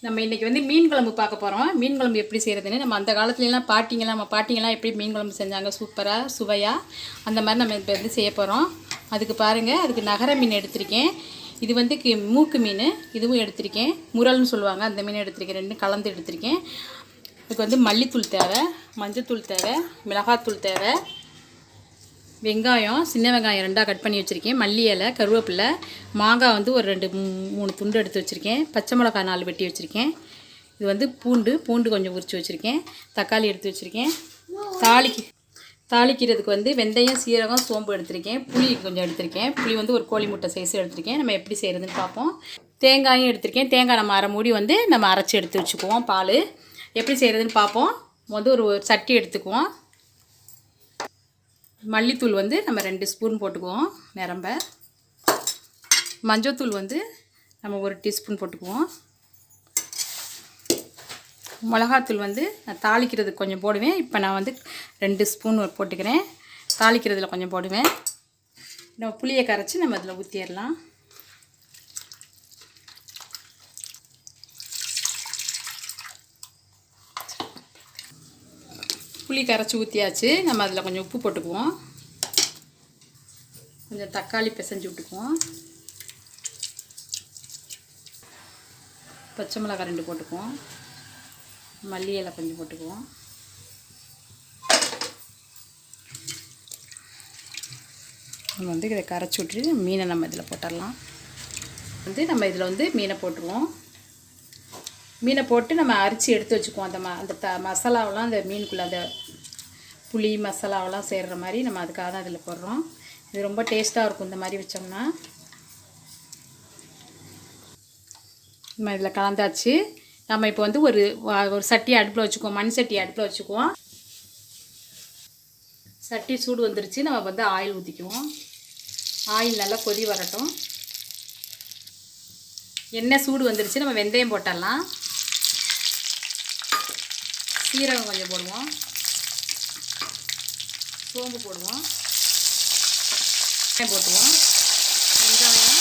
நம்ம இன்றைக்கி வந்து மீன் குழம்பு பார்க்க போகிறோம். மீன் குழம்பு எப்படி செய்கிறதுன்னு நம்ம அந்த காலத்துலலாம் நம்ம பாட்டிங்கெல்லாம் எப்படி மீன் குழம்பு செஞ்சாங்க சூப்பராக சுவையாக, அந்த மாதிரி நம்ம இப்போ வந்து செய்ய போகிறோம். அதுக்கு பாருங்கள், அதுக்கு நகர மீன் எடுத்திருக்கேன். இது வந்து மூக்கு மீன், இதுவும் எடுத்திருக்கேன். முரல்னு சொல்லுவாங்க, அந்த மீன் எடுத்திருக்கேன். ரெண்டும் கலந்து எடுத்திருக்கேன். இதுக்கு வந்து மல்லித்தூள் தேவை, மஞ்சத்தூள் தேவை, மிளகாத்தூள் தேவை, வெங்காயம் சின்ன வெங்காயம் 2ஆக கட் பண்ணி வச்சுருக்கேன், மல்லி இலை, கருவேப்பிலை, மாங்காய் வந்து ஒரு 2-3 துண்டு எடுத்து வச்சுருக்கேன், பச்சை மிளகாய் 4 வெட்டி வச்சுருக்கேன். இது வந்து பூண்டு கொஞ்சம் உரித்து வச்சுருக்கேன், தக்காளி எடுத்து வச்சுருக்கேன். தாளிக்கிறதுக்கு வந்து வெந்தயம், சீரகம், சோம்பு எடுத்திருக்கேன். புளி கொஞ்சம் எடுத்திருக்கேன். புளி வந்து ஒரு கோழி முட்டை சைஸ் எடுத்திருக்கேன். நம்ம எப்படி செய்கிறதுன்னு பார்ப்போம். தேங்காயும் எடுத்திருக்கேன். தேங்காய் நம்ம அரை மூடி வந்து நம்ம அரைச்சி எடுத்து வச்சுக்குவோம். பால் எப்படி செய்கிறதுன்னு பார்ப்போம். வந்து ஒரு சட்டி எடுத்துக்குவோம். மல்லித்தூள் வந்து நம்ம 2 ஸ்பூன் போட்டுக்குவோம் நிரம்ப. மஞ்சத்தூள் வந்து நம்ம 1 டீஸ்பூன் போட்டுக்குவோம். மிளகாத்தூள் வந்து நான் தாளிக்கிறதுக்கு கொஞ்சம் போடுவேன். இப்போ நான் வந்து 2 ஸ்பூன் போட்டுக்கிறேன். தாளிக்கிறதுல கொஞ்சம் போடுவேன். நம்ம புளியை கரைச்சி நம்ம அதில் ஊற்றிடலாம். புளி கரைச்சி ஊற்றியாச்சு. நம்ம அதில் கொஞ்சம் உப்பு போட்டுக்குவோம். கொஞ்சம் தக்காளி பிசைஞ்சு விட்டுக்குவோம். பச்சை மிளகாய் 2 போட்டுக்குவோம். மல்லி இலை கொஞ்சம் போட்டுக்குவோம். நம்ம வந்து இதை கரைச்சி விட்டு மீனை நம்ம இதில் போட்டுடலாம். நம்ம இதில் வந்து மீனை போட்டுருவோம். மீனை போட்டு நம்ம அரிச்சு எடுத்து வச்சுக்குவோம். அந்த மசாலாவெல்லாம் அந்த மீனுக்குள்ளே அந்த புளி மசாலாவெல்லாம் சேர்கிற மாதிரி நம்ம அதுக்காக தான் இதில் போடுறோம். இது ரொம்ப டேஸ்ட்டாக இருக்கும் இந்த மாதிரி வச்சோம்னா. நம்ம இதில் கலந்தாச்சு. நம்ம இப்போ வந்து ஒரு சட்டி அடுப்பில் வச்சுக்குவோம். மண் சட்டி அடுப்பில் வச்சுக்குவோம். சட்டி சூடு வந்துருச்சு. நம்ம வந்து ஆயில் ஊற்றிக்குவோம். ஆயில் நல்லா கொதி வரட்டும். எண்ணெய் சூடு வந்துருச்சு. நம்ம வெந்தயம் போட்டுடலாம். சீரகம் கொஞ்சம் போடுவோம். சோம்பு போடுவோம். போட்டுருவோம். வெங்காயம்,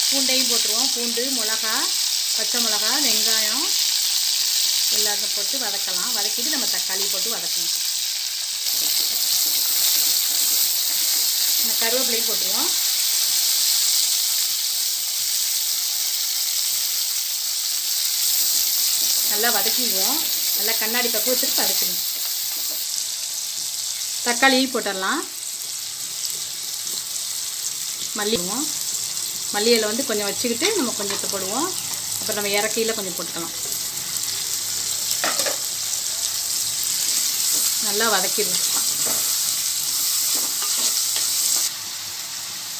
பூண்டையும் போட்டுருவோம். பூண்டு, மிளகா, பச்சை மிளகா, வெங்காயம் எல்லாத்தையும் போட்டு வதக்கலாம். வதக்கிட்டு நம்ம தக்காளி போட்டு வதக்கணும். கருவேப்பிலையும் போட்டுருவோம். நல்லா வதக்கிடுவோம். நல்லா கண்ணாடி பக்குவத்துக்கு வதக்கணும். தக்காளியும் போட்டுடலாம். மல்லி இலை வந்து கொஞ்சம் வச்சுக்கிட்டு நம்ம கொஞ்சத்தை போடுவோம். அப்புறம் நம்ம இறக்கையில் கொஞ்சம் போட்டுக்கலாம். நல்லா வதக்கிடுவோம்.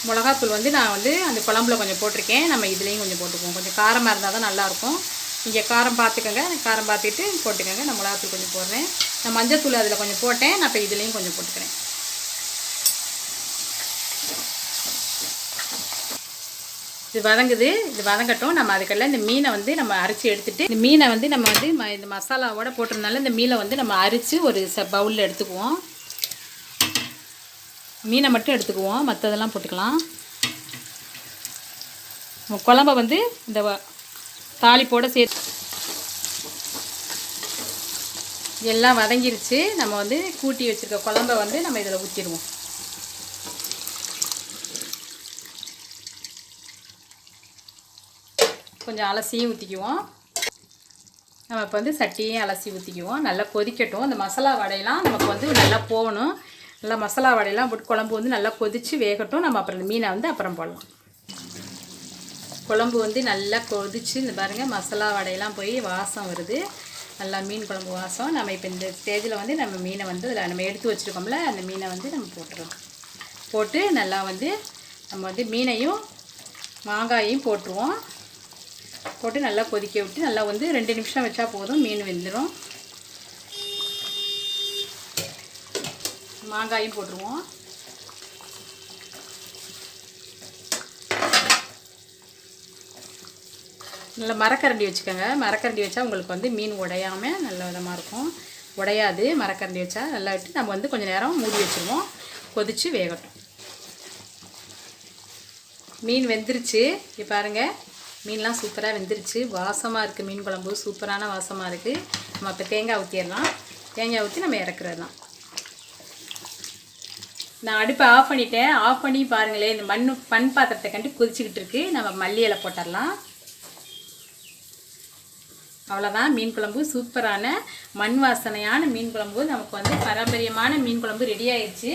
மிளகாத்தூள் வந்து நான் வந்து அந்த குழம்புல கொஞ்சம் போட்டிருக்கேன். நம்ம இதுலேயும் கொஞ்சம் போட்டுக்குவோம். கொஞ்சம் காரமாக இருந்தால் தான் நல்லாயிருக்கும். நீங்கள் காரம் பார்த்துக்கோங்க. காரம் பார்த்துட்டு போட்டுக்கோங்க. நான் மிளகாத்தூள் கொஞ்சம் போடுறேன். நான் மஞ்சத்தூள் அதில் கொஞ்சம் போட்டேன். நான் இப்போ இதுலேயும் கொஞ்சம் போட்டுக்கிறேன். இது வதங்குது. இது வதங்கட்டும். நம்ம அதுக்கெல்லாம் இந்த மீனை வந்து நம்ம அரைச்சி எடுத்துகிட்டு, இந்த மீனை வந்து நம்ம வந்து இந்த மசாலாவோட போட்டிருந்தால இந்த மீனை வந்து நம்ம அரைச்சி ஒரு பவுலில் எடுத்துக்குவோம். மீனை மட்டும் எடுத்துக்குவோம். மற்றதெல்லாம் போட்டுக்கலாம். குழம்ப வந்து இந்த தாளிப்போடு சேர்த்து எல்லாம் வதங்கிருச்சு. நம்ம வந்து கூட்டி வச்சுருக்க குழம்ப வந்து நம்ம இதில் ஊற்றிடுவோம். கொஞ்சம் அலசியும் ஊற்றிக்குவோம். நம்ம இப்போ வந்து சட்டியும் அலசி ஊற்றிக்குவோம். நல்லா கொதிக்கட்டும். அந்த மசாலா வடையெல்லாம் நமக்கு வந்து நல்லா போகணும். நல்லா மசாலா வடையெல்லாம் போட்டு குழம்பு வந்து நல்லா கொதித்து வேகட்டும். நம்ம அப்புறம் இந்த மீனை வந்து அப்புறம் போடலாம். குழம்பு வந்து நல்லா கொதிச்சு இந்த பாருங்கள், மசாலா வடையெல்லாம் போய் வாசம் வருது. நல்லா மீன் குழம்பு வாசம். நம்ம இப்போ இந்த ஸ்டேஜில் வந்து நம்ம மீனை வந்து அதில் நம்ம எடுத்து வச்சுருக்கோம்ல, அந்த மீனை வந்து நம்ம போட்டுறோம். போட்டு நல்லா வந்து நம்ம வந்து மீனையும் மாங்காயையும் போட்டுருவோம். போட்டு நல்லா கொதிக்க விட்டு நல்லா வந்து 2 நிமிஷம் வச்சா போதும், மீன் வெந்துடும். மாங்காயும் போட்டுருவோம். நல்லா மரக்கரண்டி வச்சுக்கோங்க. மரக்கரண்டி வச்சா உங்களுக்கு வந்து மீன் உடையாமல் நல்ல விதமாக இருக்கும். உடையாது மரக்கரண்டி வச்சா. நல்லா விட்டு நம்ம வந்து கொஞ்சம் நேரம் மூடி வச்சுருவோம். கொதித்து வேகட்டும். மீன் வெந்துருச்சு. இங்கே பாருங்கள், மீன்லாம் சூப்பராக வெந்துருச்சு. வாசமாக இருக்குது. மீன் குழம்பு சூப்பரான வாசமாக இருக்குது. நம்ம இப்போ தேங்காய் ஊற்றிடலாம். தேங்காய் ஊற்றி நம்ம இறக்குறது தான். நான் அடுப்பை ஆஃப் பண்ணிட்டேன். ஆஃப் பண்ணி பாருங்களேன், இந்த மண் பாத்திரத்தை கண்டு கொதிச்சுக்கிட்டு இருக்கு. நம்ம மல்லி இலை போட்டுடலாம். அவ்வளோதான், மீன் குழம்பு சூப்பரான மண் வாசனையான மீன் குழம்பு நமக்கு வந்து பாரம்பரியமான மீன் குழம்பு ரெடி ஆயிடுச்சு.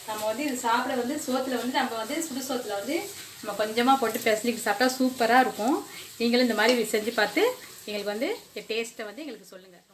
நம்ம வந்து இது சாப்பிட வந்து சோத்தில் வந்து நம்ம வந்து சுடு சோத்தில் வந்து நம்ம கொஞ்சமாக போட்டு பிசைஞ்சிக்கிட்டு சாப்பிட்டா சூப்பராக இருக்கும். நீங்களும் இந்த மாதிரி செஞ்சு பார்த்து எங்களுக்கு வந்து டேஸ்ட்டை வந்து எங்களுக்கு சொல்லுங்கள்.